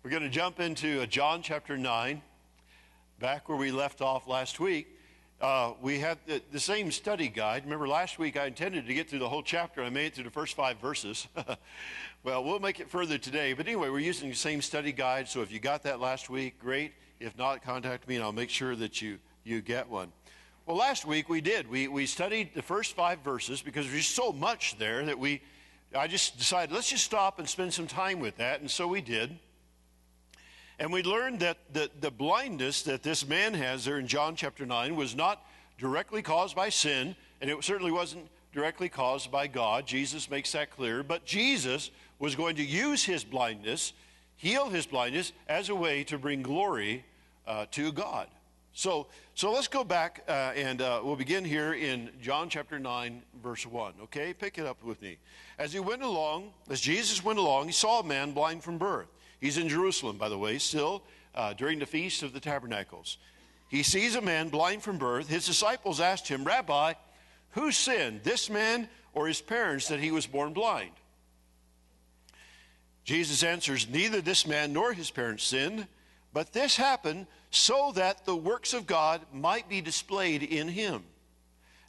We're going to jump into John chapter 9, back where we left off last week. We had the same study guide. Remember, last week I intended to get through the whole chapter. I made it through the first 5 verses. Well, we'll make it further today. But anyway, we're using the same study guide. So if you got that last week, great. If not, contact me and I'll make sure that you get one. Well, last week we did. We studied the first 5 verses because there's so much there that I just decided, let's just stop and spend some time with that. And so we did. And we learned that the blindness that this man has there in John chapter 9 was not directly caused by sin, and it certainly wasn't directly caused by God. Jesus makes that clear. But Jesus was going to use his blindness, heal his blindness, as a way to bring glory to God. So let's go back and we'll begin here in John chapter 9, verse 1. Okay, pick it up with me. As Jesus went along, he saw a man blind from birth. He's in Jerusalem, by the way, still during the Feast of the Tabernacles. He sees a man blind from birth. His disciples asked him, "Rabbi, who sinned, this man or his parents, that he was born blind?" Jesus answers, "Neither this man nor his parents sinned, but this happened so that the works of God might be displayed in him.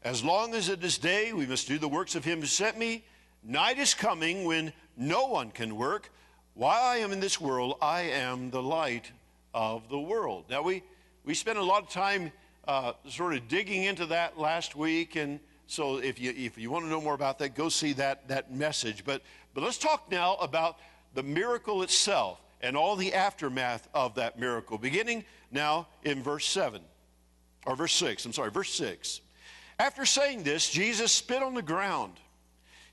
As long as it is day, we must do the works of him who sent me. Night is coming when no one can work. While I am in this world, I am the light of the world." Now, we spent a lot of time sort of digging into that last week, and so if you want to know more about that, go see that message. But let's talk now about the miracle itself and all the aftermath of that miracle, beginning now in verse 6. Verse 6. After saying this, Jesus spit on the ground.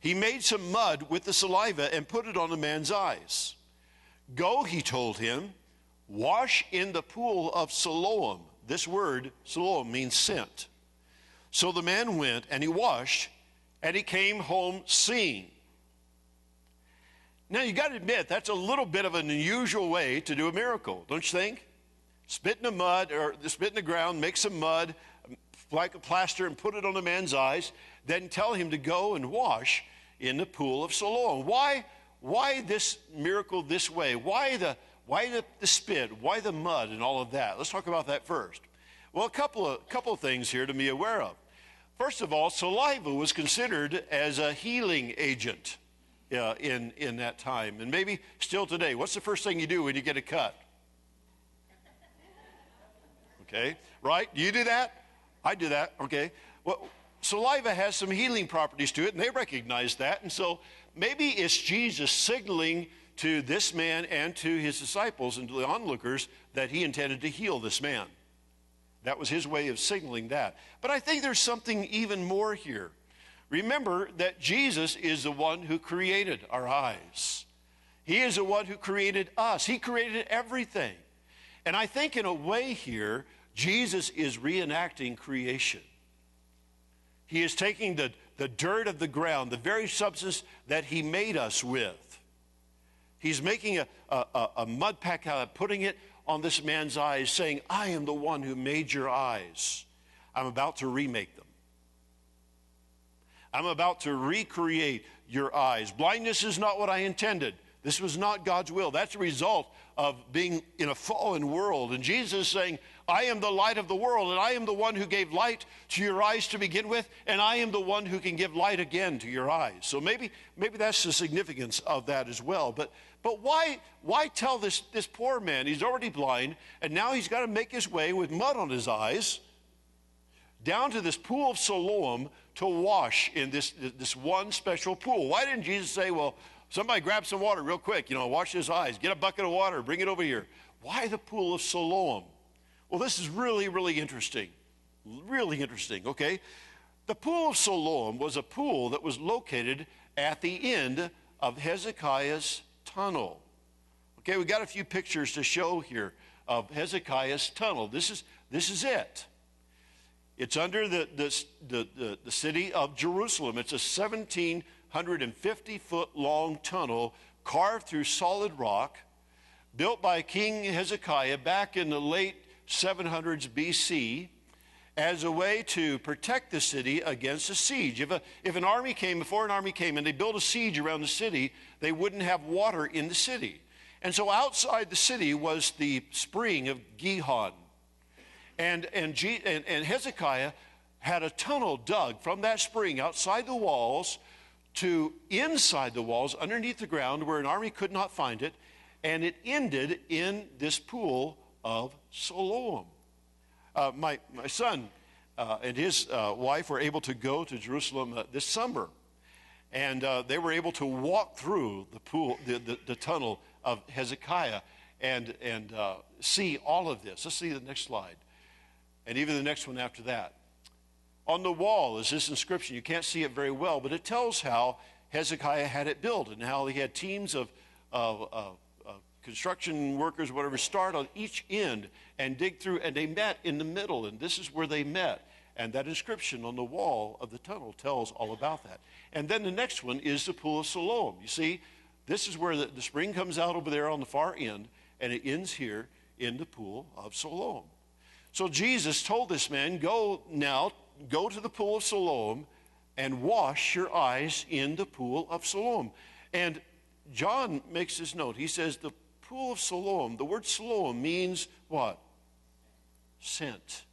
He made some mud with the saliva and put it on the man's eyes. "Go," he told him, "wash in the pool of Siloam." This word, Siloam, means sent. So the man went and he washed and he came home seeing. Now, you got to admit, that's a little bit of an unusual way to do a miracle, don't you think? Spit in the mud, or spit in the ground, make some mud, like a plaster, and put it on the man's eyes, then tell him to go and wash in the pool of Siloam. Why this miracle this way? Why the spit? Why the mud and all of that? Let's talk about that first. Well, a couple of things here to be aware of. First of all, saliva was considered as a healing agent in that time, and maybe still today. What's the first thing you do when you get a cut? Okay, right? Do you do that? I do that. Okay. Well, saliva has some healing properties to it, and they recognize that. And so maybe it's Jesus signaling to this man and to his disciples and to the onlookers that he intended to heal this man. That was his way of signaling that. But I think there's something even more here. Remember that Jesus is the one who created our eyes. He is the one who created us. He created everything. And I think in a way here, Jesus is reenacting creation. He is taking the dirt of the ground, the very substance that he made us with. He's making a mud pack out of it, putting it on this man's eyes, saying, "I am the one who made your eyes. I'm about to remake them. I'm about to recreate your eyes. Blindness is not what I intended. This was not God's will. That's a result of being in a fallen world." And Jesus is saying, "I am the light of the world, and I am the one who gave light to your eyes to begin with, and I am the one who can give light again to your eyes." So maybe that's the significance of that as well. But why tell this poor man? He's already blind, and now he's got to make his way with mud on his eyes down to this pool of Siloam to wash in this one special pool. Why didn't Jesus say, "Well, somebody grab some water real quick, wash his eyes, get a bucket of water, bring it over here"? Why the pool of Siloam? Well, this is really, really interesting. Really interesting, okay? The pool of Siloam was a pool that was located at the end of Hezekiah's tunnel. Okay, we got a few pictures to show here of Hezekiah's tunnel. This is it. It's under the city of Jerusalem. It's a 1,750-foot long tunnel carved through solid rock, built by King Hezekiah back in the late 700s BC as a way to protect the city against a siege. If an army came, a foreign army came, and they built a siege around the city, they wouldn't have water in the city. And so outside the city was the spring of Gihon. And Hezekiah had a tunnel dug from that spring outside the walls to inside the walls, underneath the ground, where an army could not find it. And it ended in this pool of Siloam. My son and his wife were able to go to Jerusalem this summer. And they were able to walk through the pool, the tunnel of Hezekiah and see all of this. Let's see the next slide. And even the next one after that. On the wall is this inscription. You can't see it very well, but it tells how Hezekiah had it built and how he had teams of construction workers, whatever, start on each end and dig through, and they met in the middle, and this is where they met. And that inscription on the wall of the tunnel tells all about that. And then the next one is the pool of Siloam. You see, this is where the spring comes out over there on the far end, and it ends here in the pool of Siloam. So Jesus told this man, go to the pool of Siloam and wash your eyes in the pool of Siloam. And John makes this note. He says the pool of Siloam, the word Siloam means what? Sent.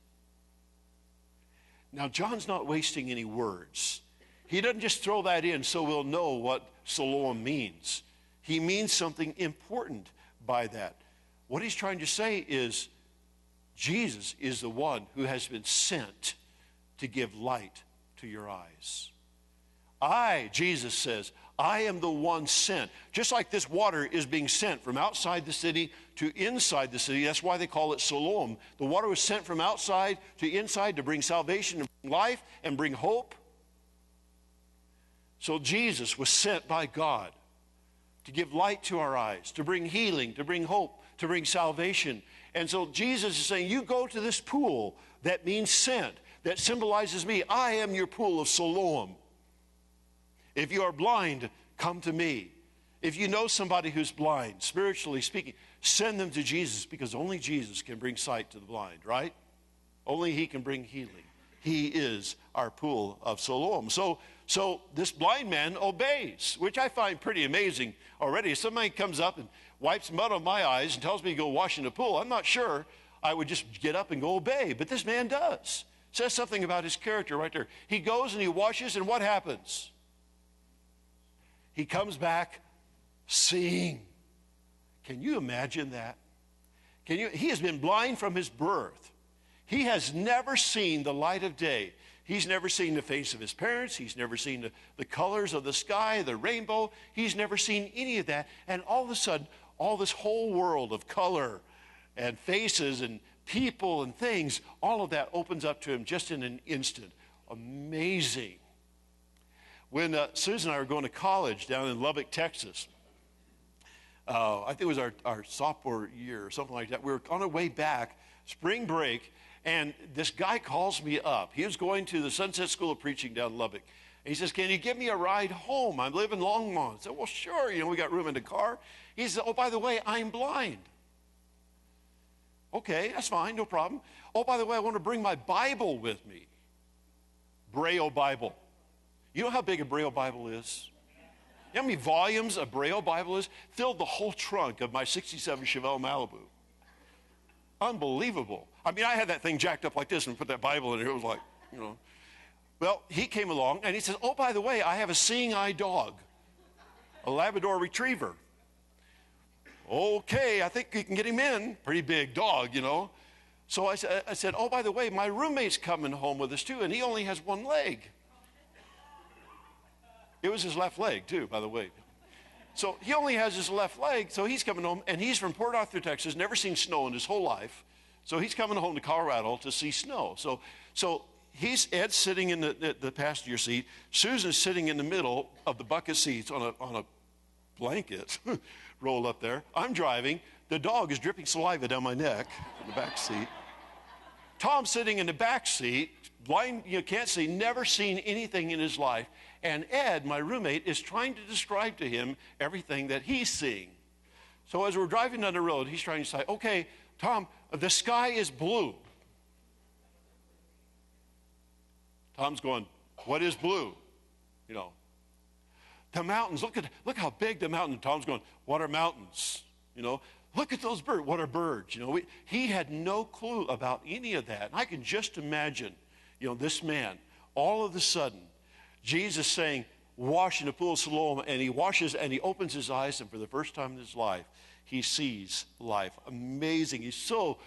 Now, John's not wasting any words. He doesn't just throw that in so we'll know what Siloam means. He means something important by that. What he's trying to say is Jesus is the one who has been sent to give light to your eyes. Jesus says, I am the one sent. Just like this water is being sent from outside the city to inside the city. That's why they call it Siloam. The water was sent from outside to inside to bring salvation and bring life and bring hope. So Jesus was sent by God to give light to our eyes, to bring healing, to bring hope, to bring salvation. And so Jesus is saying, you go to this pool that means sent, that symbolizes me. I am your pool of Siloam. If you are blind, come to me. If you know somebody who's blind, spiritually speaking, send them to Jesus, because only Jesus can bring sight to the blind, right? Only he can bring healing. He is our pool of Siloam. So this blind man obeys, which I find pretty amazing already. If somebody comes up and wipes mud on my eyes and tells me to go wash in the pool, I'm not sure I would just get up and go obey. But this man does. Says something about his character right there. He goes and he washes, and what happens? He comes back seeing. Can you imagine that? He has been blind from his birth. He has never seen the light of day. He's never seen the face of his parents. He's never seen the colors of the sky, the rainbow. He's never seen any of that. And all of a sudden, all this whole world of color and faces and people and things, all of that opens up to him just in an instant. Amazing. When Susan and I were going to college down in Lubbock, Texas, I think it was our sophomore year or something like that. We were on our way back, spring break, and this guy calls me up. He was going to the Sunset School of Preaching down in Lubbock. And he says, can you give me a ride home? I live in Longmont. I said, well, sure. We got room in the car. He said, oh, by the way, I'm blind. Okay, that's fine, no problem. Oh, by the way, I want to bring my Bible with me. Braille Bible. You know how big a Braille Bible is? You know how many volumes a Braille Bible is? Filled the whole trunk of my 67 Chevelle Malibu. Unbelievable. I mean, I had that thing jacked up like this and put that Bible in it. It was like, Well, he came along and he says, oh, by the way, I have a seeing-eye dog, a Labrador Retriever. Okay, I think you can get him in. Pretty big dog, So I said, oh, by the way, my roommate's coming home with us too, and he only has one leg. It was his left leg too, by the way. So he only has his left leg, so he's coming home, and he's from Port Arthur, Texas, never seen snow in his whole life. So he's coming home to Colorado to see snow. So Ed's sitting in the passenger seat. Susan's sitting in the middle of the bucket seats on a blanket rolled up there. I'm driving. The dog is dripping saliva down my neck in the back seat. Tom's sitting in the back seat, blind, can't see, never seen anything in his life. And Ed, my roommate, is trying to describe to him everything that he's seeing. So as we're driving down the road, he's trying to say, okay, Tom, the sky is blue. Tom's going, what is blue? The mountains, look how big the mountain. Tom's going, what are mountains? You know, look at those birds. What are birds? You know, he had no clue about any of that. And I can just imagine, you know, this man, all of a sudden, Jesus saying, wash in the pool of Siloam, and he washes and he opens his eyes, and for the first time in his life, he sees life. Amazing. He's so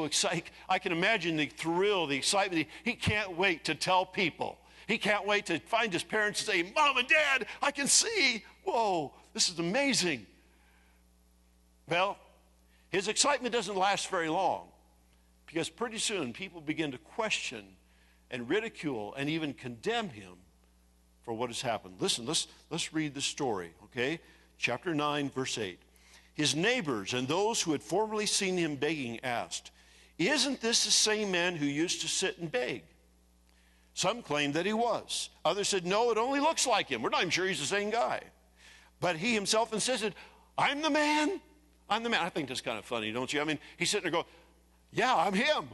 excited. I can imagine the thrill, the excitement. He can't wait to tell people. He can't wait to find his parents and say, Mom and Dad, I can see. Whoa, this is amazing. Well, his excitement doesn't last very long, because pretty soon people begin to question and ridicule and even condemn him for what has happened. Listen, let's read the story, okay? Chapter 9, verse 8. His neighbors and those who had formerly seen him begging asked, "Isn't this the same man who used to sit and beg?" Some claimed that he was. Others said, "No, it only looks like him. We're not even sure he's the same guy." But he himself insisted, "I'm the man. I'm the man." I think that's kind of funny, don't you? I mean, he's sitting there going, "Yeah, I'm him.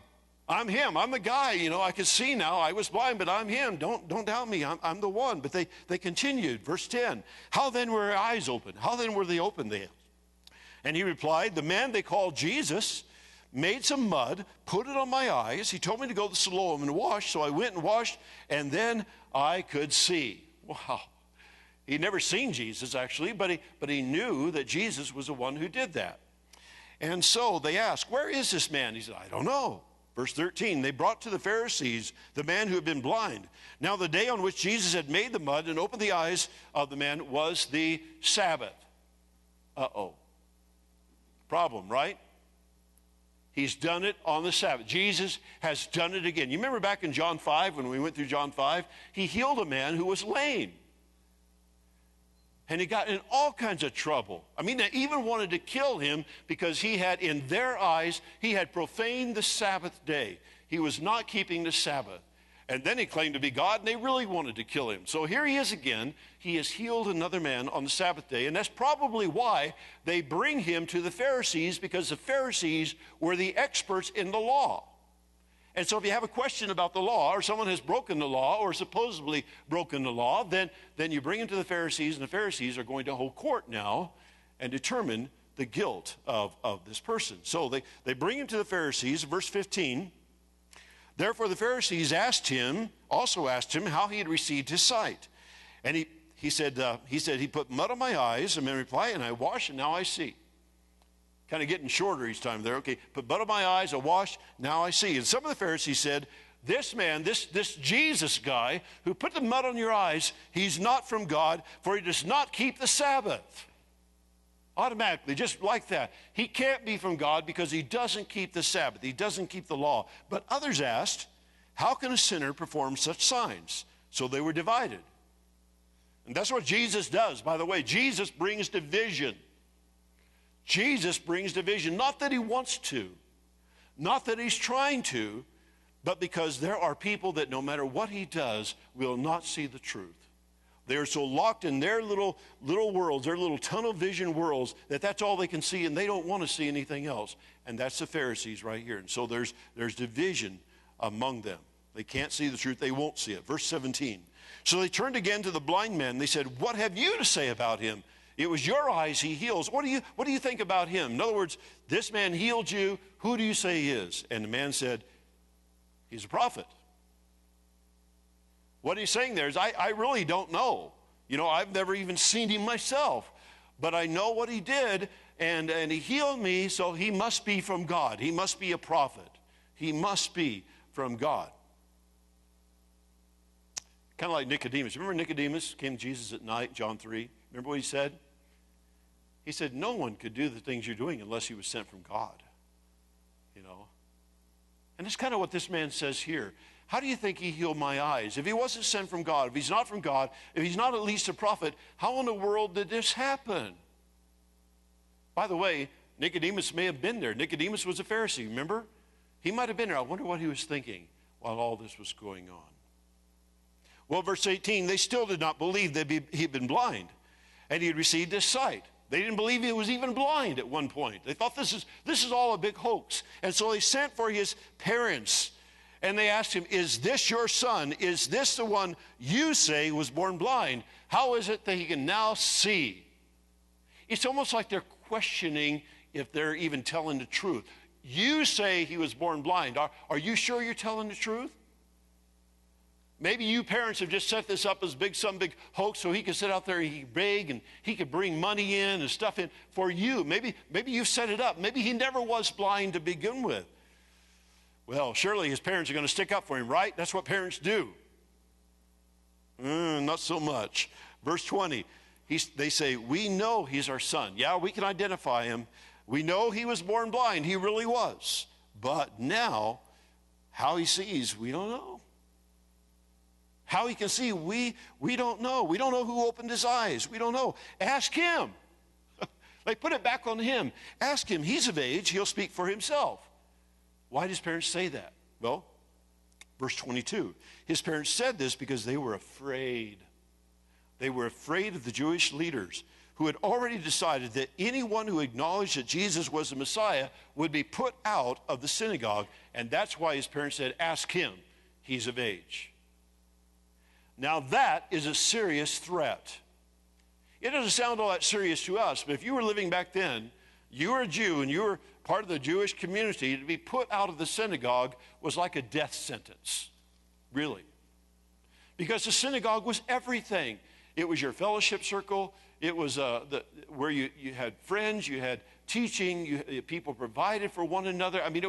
I'm him. I'm the guy. You know, I can see now. I was blind, but I'm him. Don't doubt me. I'm the one." But they continued. Verse 10, "How then were your eyes open? How then were they open then?" And he replied, "The man they called Jesus made some mud, put it on my eyes. He told me to go to Siloam and wash, so I went and washed, and then I could see." Wow. He'd never seen Jesus, actually, but he knew that Jesus was the one who did that. And so they asked, "Where is this man?" He said, "I don't know." Verse 13, they brought to the Pharisees the man who had been blind. Now the day on which Jesus had made the mud and opened the eyes of the man was the Sabbath. Uh-oh. Problem, right? He's done it on the Sabbath. Jesus has done it again. You remember back in John 5, when we went through John 5, he healed a man who was lame. And he got in all kinds of trouble. I mean, they even wanted to kill him because he had, in their eyes, he had profaned the Sabbath day. He was not keeping the Sabbath. And then he claimed to be God, and they really wanted to kill him. So here he is again. He has healed another man on the Sabbath day, and that's probably why they bring him to the Pharisees, because the Pharisees were the experts in the law. And so if you have a question about the law, or someone has broken the law, or supposedly broken the law, then you bring him to the Pharisees, and the Pharisees are going to hold court now and determine the guilt of this person. So they bring him to the Pharisees. Verse 15, therefore the Pharisees also asked him how he had received his sight. And he said, he put mud on my eyes, and in reply, and I washed, and now I see. Kind of getting shorter each time there. Okay, put mud on my eyes, I washed, now I see. And some of the Pharisees said, this man, this Jesus guy who put the mud on your eyes, he's not from God, for he does not keep the Sabbath. Automatically, just like that. He can't be from God because he doesn't keep the Sabbath. He doesn't keep the law. But others asked, how can a sinner perform such signs? So they were divided. And that's what Jesus does, by the way. Jesus brings division. Jesus brings division, not that he wants to, not that he's trying to, but because there are people that no matter what he does will not see the truth. They are so locked in their little worlds, their little tunnel vision worlds, that that's all they can see, and they don't want to see anything else. And that's the Pharisees right here. And so there's division among them. They can't see the truth. They won't see it. Verse 17. So they turned again to the blind man. They said, what have you to say about him? It was your eyes he heals. What do you think about him? In other words, this man healed you. Who do you say he is? And the man said, he's a prophet. What he's saying there is, I really don't know. You know, I've never even seen him myself. But I know what he did, and he healed me, so he must be from God. He must be a prophet. He must be from God. Kind of like Nicodemus. Remember Nicodemus came to Jesus at night, John 3? Remember what he said? He said, no one could do the things you're doing unless he was sent from God. You know? And that's kind of what this man says here. How do you think he healed my eyes? If he wasn't sent from God, if he's not from God, if he's not at least a prophet, how in the world did this happen? By the way, Nicodemus may have been there. Nicodemus was a Pharisee, remember? He might have been there. I wonder what he was thinking while all this was going on. Well, verse 18, they still did not believe that he'd been blind and he had received his sight. They didn't believe he was even blind at one point. They thought this is all a big hoax. And so they sent for his parents and they asked him, is this your son? Is this the one you say was born blind? How is it that he can now see? It's almost like they're questioning if they're even telling the truth. You say he was born blind. Are you sure you're telling the truth? Maybe you parents have just set this up as some big hoax so he could sit out there and he could beg and he could bring money in and stuff in for you. Maybe you've set it up. Maybe he never was blind to begin with. Well, surely his parents are going to stick up for him, right? That's what parents do. Not so much. Verse 20, they say, we know he's our son. Yeah, we can identify him. We know he was born blind. He really was. But now, how he sees, we don't know. How he can see, we don't know. We don't know who opened his eyes. We don't know. Ask him. Like, put it back on him. Ask him. He's of age. He'll speak for himself. Why does parents say that? Well, verse 22. His parents said this because they were afraid. They were afraid of the Jewish leaders who had already decided that anyone who acknowledged that Jesus was the Messiah would be put out of the synagogue. And that's why his parents said, ask him. He's of age. Now that is a serious threat. It doesn't sound all that serious to us, but if you were living back then, you were a Jew and you were part of the Jewish community, to be put out of the synagogue was like a death sentence, really. Because the synagogue was everything. It was your fellowship circle. It was where you had friends, you had teaching, people provided for one another. I mean,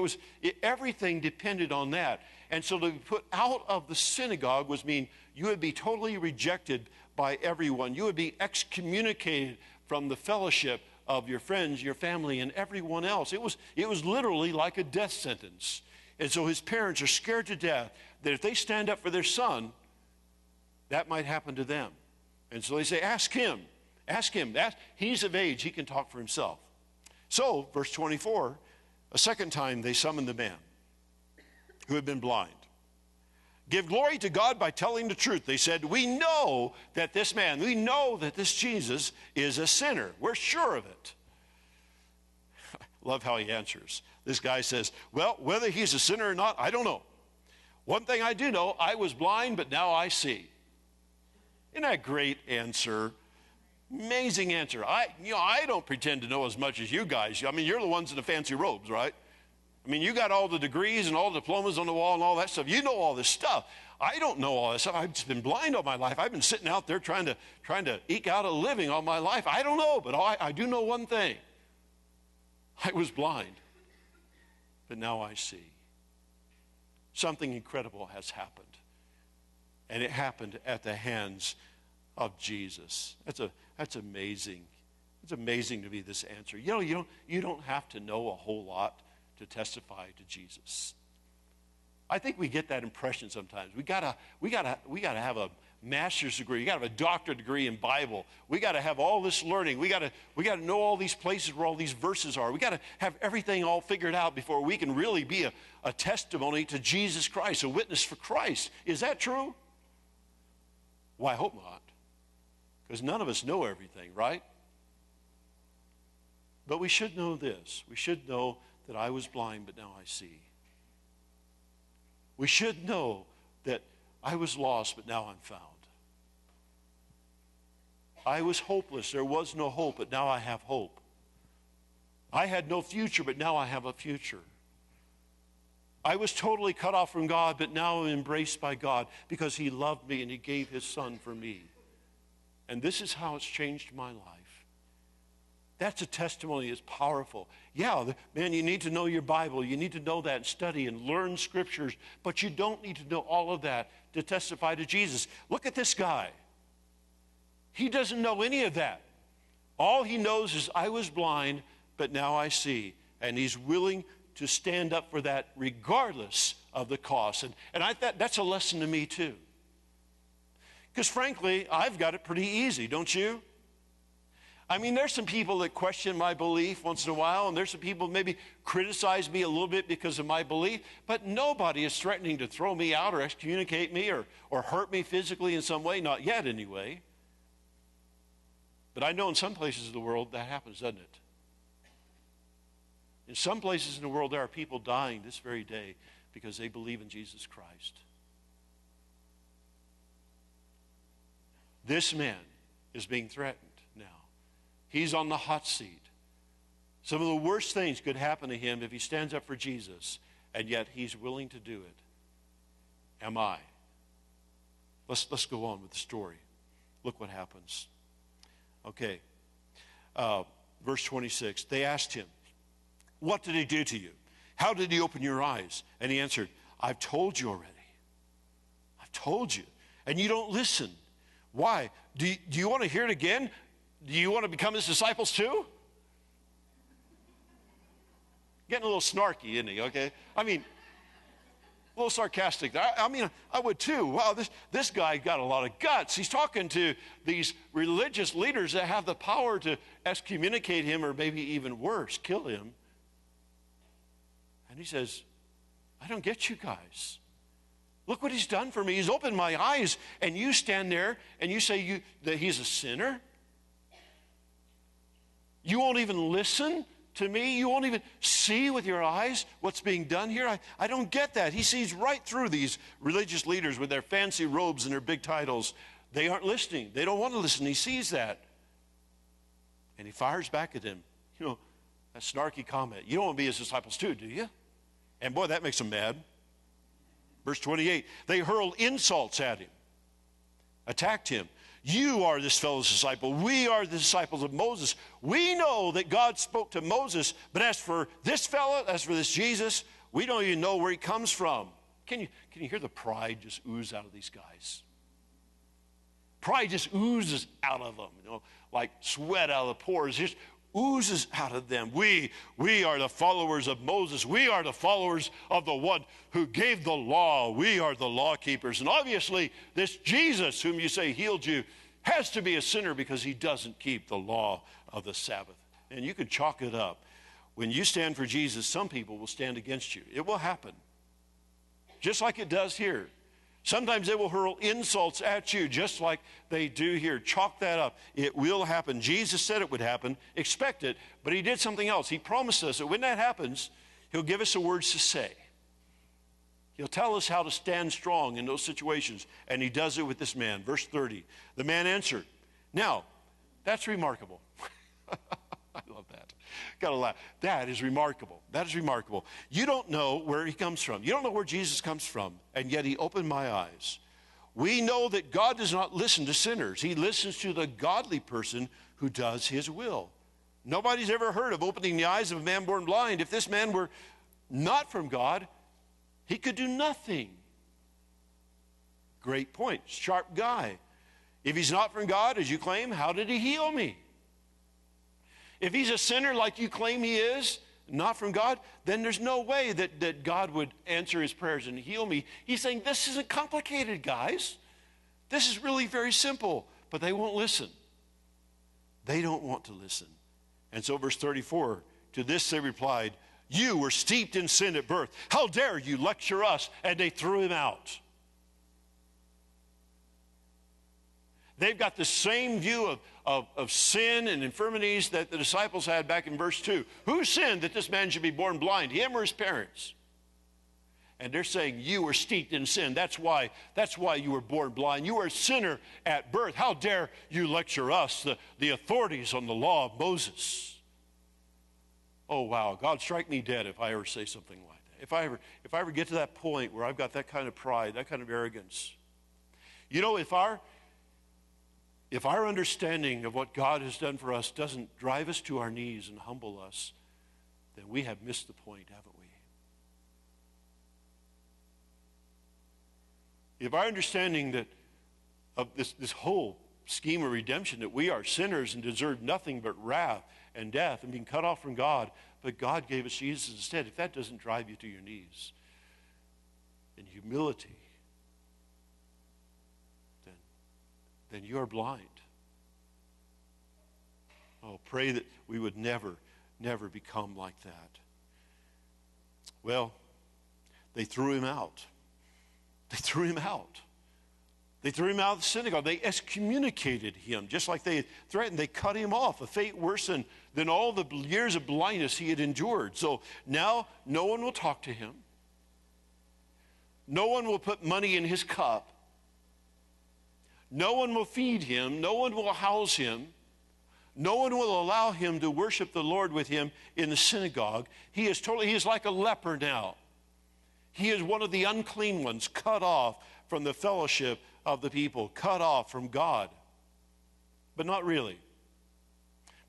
everything depended on that. And so to be put out of the synagogue mean you would be totally rejected by everyone. You would be excommunicated from the fellowship of your friends, your family, and everyone else. It was literally like a death sentence. And so his parents are scared to death that if they stand up for their son, that might happen to them. And so they say, ask him. Ask him. He's of age. He can talk for himself. So, verse 24, a second time they summoned the man who had been blind. Give glory to God by telling the truth. They said, we know that this Jesus is a sinner. We're sure of it. Love how he answers. This guy says, well, whether he's a sinner or not, I don't know. One thing I do know, I was blind, but now I see. Isn't that a great answer? Amazing answer. I don't pretend to know as much as you guys. I mean, you're the ones in the fancy robes, right? I mean, you got all the degrees and all the diplomas on the wall and all that stuff. You know all this stuff. I don't know all this stuff. I've just been blind all my life. I've been sitting out there trying to eke out a living all my life. I don't know, but I do know one thing. I was blind, but now I see. Something incredible has happened. And it happened at the hands of Jesus. That's amazing. It's amazing to me, this answer. You don't have to know a whole lot to testify to Jesus. I think we get that impression sometimes. We gotta have a master's degree. You gotta have a doctorate degree in Bible. We gotta have all this learning. We gotta know all these places where all these verses are. We gotta have everything all figured out before we can really be a testimony to Jesus Christ, a witness for Christ. Is that true? Well, I hope not, because none of us know everything, right? But we should know this. We should know that I was blind, but now I see. We should know that I was lost, but now I'm found. I was hopeless. There was no hope, but now I have hope. I had no future, but now I have a future. I was totally cut off from God, but now I'm embraced by God because he loved me and he gave his son for me. And this is how it's changed my life. That's a testimony that's powerful. Yeah, man, you need to know your Bible. You need to know that and study and learn scriptures, but you don't need to know all of that to testify to Jesus. Look at this guy. He doesn't know any of that. All he knows is I was blind, but now I see. And he's willing to stand up for that regardless of the cost. And I thought that's a lesson to me too. Because frankly, I've got it pretty easy, don't you? I mean, there's some people that question my belief once in a while, and there's some people who maybe criticize me a little bit because of my belief, but nobody is threatening to throw me out or excommunicate me or hurt me physically in some way, not yet anyway. But I know in some places of the world that happens, doesn't it? In some places in the world, there are people dying this very day because they believe in Jesus Christ. This man is being threatened now. He's on the hot seat. Some of the worst things could happen to him if he stands up for Jesus, and yet he's willing to do it. Am I? Let's go on with the story. Look what happens. Okay. Verse 26. They asked him, "What did he do to you? How did he open your eyes?" And he answered, "I've told you already. I've told you. And you don't listen. Why? Do you want to hear it again? Do you want to become his disciples too?" Getting a little snarky, isn't he? Okay? I mean, a little sarcastic. I would too. Wow, this guy got a lot of guts. He's talking to these religious leaders that have the power to excommunicate him or maybe even worse, kill him. And he says, "I don't get you guys. Look what he's done for me. He's opened my eyes, and you stand there and you say that he's a sinner? You won't even listen to me? You won't even see with your eyes what's being done here? I don't get that." He sees right through these religious leaders with their fancy robes and their big titles. They aren't listening. They don't want to listen. He sees that. And he fires back at them. You know, that snarky comment. "You don't want to be his disciples too, do you?" And boy, that makes them mad. Verse 28, they hurled insults at him, attacked him. "You are this fellow's disciple. We are the disciples of Moses. We know that God spoke to Moses, but as for this fellow, as for this Jesus, we don't even know where he comes from." Can you hear the pride just ooze out of these guys? Pride just oozes out of them, like sweat out of the pores. Just oozes out of them. We are the followers of Moses. We are the followers of the one who gave the law. We are the law keepers. And obviously, this Jesus whom you say healed you has to be a sinner because he doesn't keep the law of the Sabbath. And you could chalk it up. When you stand for Jesus, some people will stand against you. It will happen. Just like it does here. Sometimes they will hurl insults at you just like they do here. Chalk that up. It will happen. Jesus said it would happen. Expect it. But he did something else. He promised us that when that happens, he'll give us the words to say. He'll tell us how to stand strong in those situations. And he does it with this man. Verse 30. The man answered. Now, that's remarkable. I love that. Gotta laugh. That is remarkable. That is remarkable. You don't know where he comes from. You don't know where Jesus comes from. And yet he opened my eyes. We know that God does not listen to sinners. He listens to the godly person who does his will. Nobody's ever heard of opening the eyes of a man born blind. If this man were not from God, he could do nothing. Great point. Sharp guy. If he's not from God, as you claim, how did he heal me? If he's a sinner like you claim he is, not from God, then there's no way that God would answer his prayers and heal me. He's saying, this isn't complicated, guys. This is really very simple. But they won't listen. They don't want to listen. And so verse 34, to this they replied, you were steeped in sin at birth. How dare you lecture us? And they threw him out. They've got the same view of sin and infirmities that the disciples had back in verse 2. Who sinned that this man should be born blind, him or his parents? And they're saying, you were steeped in sin. That's why you were born blind. You were a sinner at birth. How dare you lecture us, the authorities on the law of Moses? Oh, wow. God, strike me dead if I ever say something like that. If I ever get to that point where I've got that kind of pride, that kind of arrogance. You know, if our understanding of what God has done for us doesn't drive us to our knees and humble us, then we have missed the point, haven't we? If our understanding of this whole scheme of redemption, that we are sinners and deserve nothing but wrath and death and being cut off from God, but God gave us Jesus instead, if that doesn't drive you to your knees in humility, then you are blind. Oh, pray that we would never, never become like that. Well, they threw him out. They threw him out. They threw him out of the synagogue. They excommunicated him, just like they threatened. They cut him off, a fate worse than all the years of blindness he had endured. So now no one will talk to him. No one will put money in his cup. No one will feed him. No one will house him. No one will allow him to worship the Lord with him in the synagogue. He is like a leper now. He is one of the unclean ones, cut off from the fellowship of the people, cut off from God. But not really.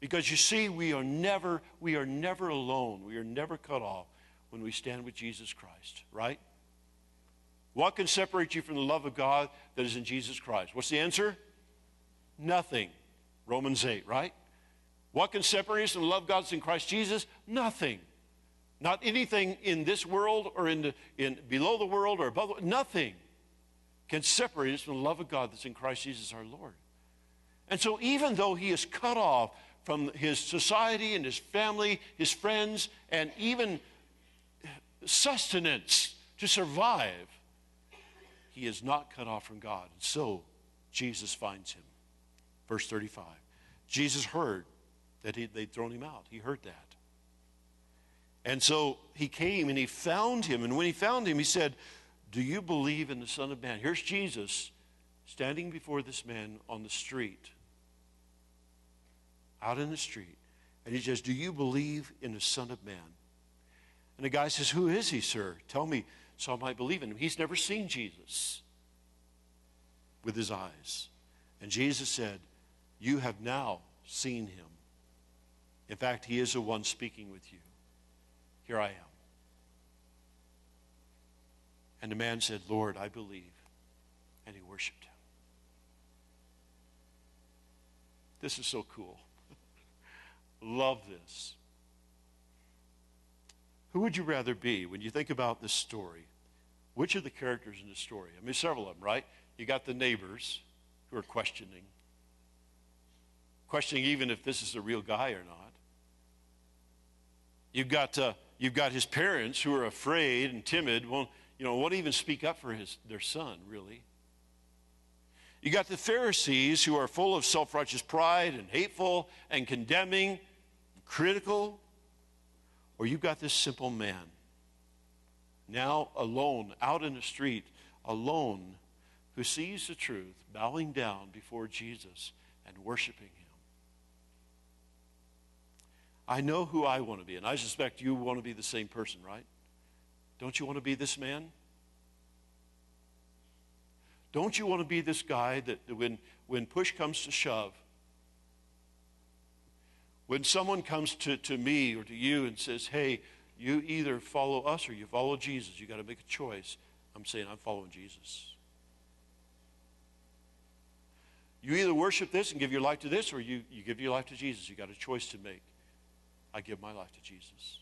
Because you see, we are never alone. We are never cut off when we stand with Jesus Christ, right? What can separate you from the love of God that is in Jesus Christ? What's the answer? Nothing. Romans 8, right? What can separate us from the love of God that's in Christ Jesus? Nothing. Not anything in this world or in below the world or above. Nothing can separate us from the love of God that's in Christ Jesus our Lord. And so even though he is cut off from his society and his family, his friends, and even sustenance to survive, he is not cut off from God. And so Jesus finds him. Verse 35. Jesus heard that they'd thrown him out. He heard that. And so he came and he found him. And when he found him, he said, "Do you believe in the Son of Man?" Here's Jesus standing before this man on the street. Out in the street. And he says, "Do you believe in the Son of Man?" And the guy says, "Who is he, sir? Tell me so I might believe in him." He's never seen Jesus with his eyes. And Jesus said, "You have now seen him. In fact, he is the one speaking with you. Here I am." And the man said, "Lord, I believe." And he worshiped him. This is so cool. Love this. Who would you rather be when you think about this story? Which are the characters in the story? I mean, several of them, right? You got the neighbors who are questioning even if this is a real guy or not. You've got his parents who are afraid and timid. Won't even speak up for their son, really. You got the Pharisees who are full of self-righteous pride and hateful and condemning, critical. Or you've got this simple man, now alone, out in the street, alone, who sees the truth, bowing down before Jesus and worshiping him. I know who I want to be, and I suspect you want to be the same person, right? Don't you want to be this man? Don't you want to be this guy that when push comes to shove, when someone comes to me or to you and says, "Hey, you either follow us or you follow Jesus. You got to make a choice." I'm saying, I'm following Jesus. You either worship this and give your life to this, or you give your life to Jesus. You got a choice to make. I give my life to Jesus.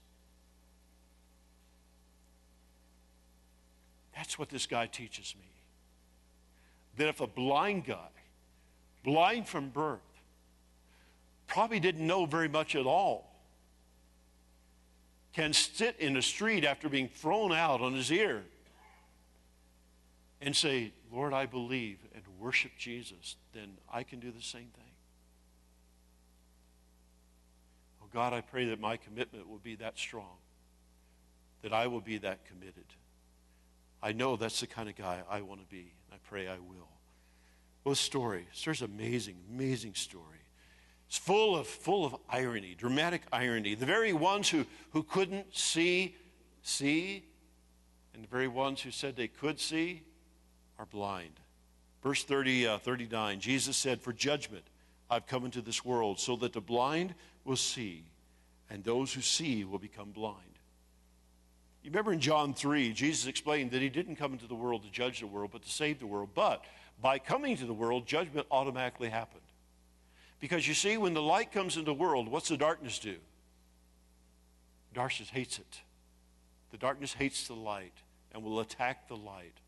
That's what this guy teaches me. That if a blind guy, blind from birth, probably didn't know very much at all, can sit in the street after being thrown out on his ear and say, "Lord, I believe," and worship Jesus, then I can do the same thing. Oh God, I pray that my commitment will be that strong, that I will be that committed. I know that's the kind of guy I want to be. I pray I will. Well, this story, there's an amazing story. It's full of irony, dramatic irony. The very ones who couldn't see, and the very ones who said they could see are blind. Verse 39, Jesus said, "For judgment I've come into this world, so that the blind will see, and those who see will become blind." You remember in John 3, Jesus explained that he didn't come into the world to judge the world, but to save the world. But by coming to the world, judgment automatically happened. Because you see, when the light comes into the world, what's the darkness do? Darkness hates it. The darkness hates the light and will attack the light.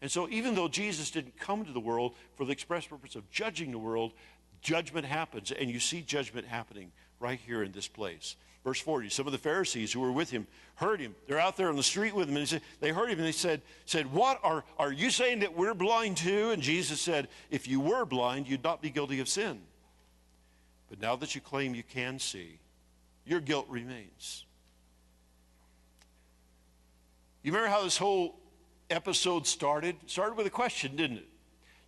And so even though Jesus didn't come to the world for the express purpose of judging the world, judgment happens. And you see judgment happening right here in this place. Verse 40, some of the Pharisees who were with him heard him. They're out there on the street with him, and they heard him, and they said, "What, are you saying that we're blind too?" And Jesus said, "If you were blind, you'd not be guilty of sin. But now that you claim you can see, your guilt remains." You remember how this whole episode started? It started with a question, didn't it?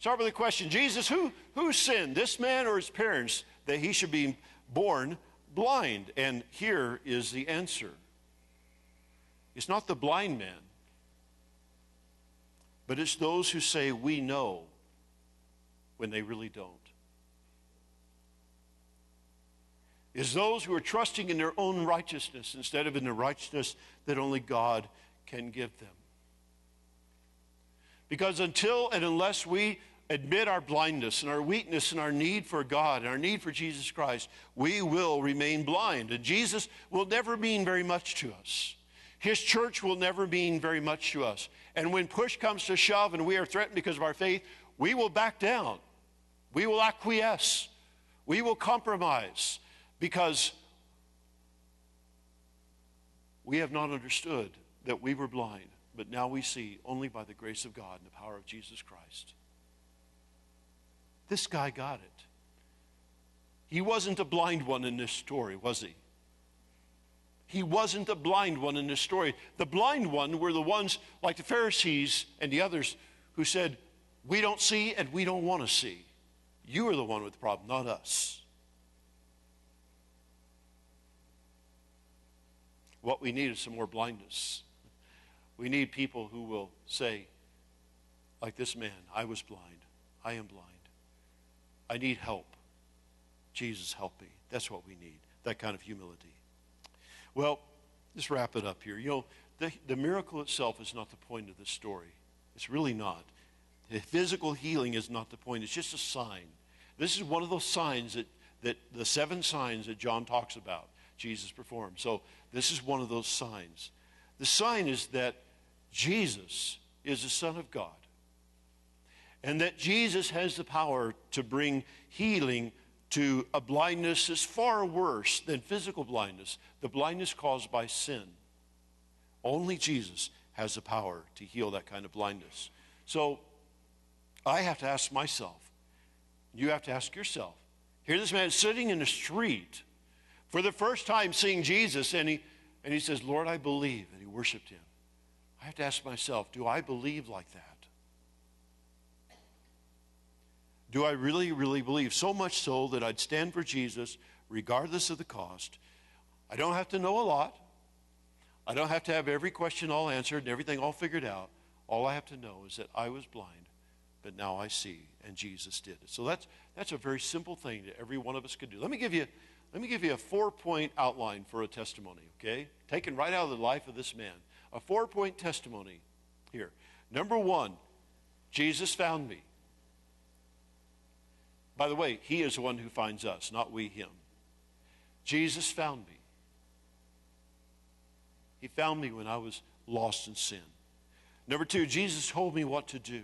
Start with the question, Jesus, who sinned, this man or his parents, that he should be born blind? And here is the answer. It's not the blind man, but it's those who say we know when they really don't. It's those who are trusting in their own righteousness instead of in the righteousness that only God can give them. Because until and unless we admit our blindness and our weakness and our need for God and our need for Jesus Christ, we will remain blind. And Jesus will never mean very much to us. His church will never mean very much to us. And when push comes to shove and we are threatened because of our faith, we will back down. We will acquiesce. We will compromise because we have not understood that we were blind, but now we see only by the grace of God and the power of Jesus Christ. This guy got it. He wasn't a blind one in this story, was he? He wasn't the blind one in this story. The blind one were the ones like the Pharisees and the others who said, we don't see and we don't want to see. You are the one with the problem, not us. What we need is some more blindness. We need people who will say, like this man, I was blind. I am blind. I need help. Jesus, help me. That's what we need, that kind of humility. Well, let's wrap it up here. You know, the miracle itself is not the point of this story. It's really not. The physical healing is not the point. It's just a sign. This is one of those signs that the 7 signs that John talks about, Jesus performed. So this is one of those signs. The sign is that Jesus is the Son of God. And that Jesus has the power to bring healing to a blindness that's far worse than physical blindness, the blindness caused by sin. Only Jesus has the power to heal that kind of blindness. So I have to ask myself, you have to ask yourself, here this man is sitting in the street for the first time seeing Jesus, and he says, Lord, I believe, and he worshiped him. I have to ask myself, do I believe like that? Do I really, really believe? So much so that I'd stand for Jesus regardless of the cost. I don't have to know a lot. I don't have to have every question all answered and everything all figured out. All I have to know is that I was blind, but now I see, and Jesus did it. So that's a very simple thing that every one of us could do. Let me give you a 4-point outline for a testimony, okay? Taken right out of the life of this man. A 4-point testimony here. Number 1, Jesus found me. By the way, he is the one who finds us, not we him. Jesus found me. He found me when I was lost in sin. Number 2, Jesus told me what to do.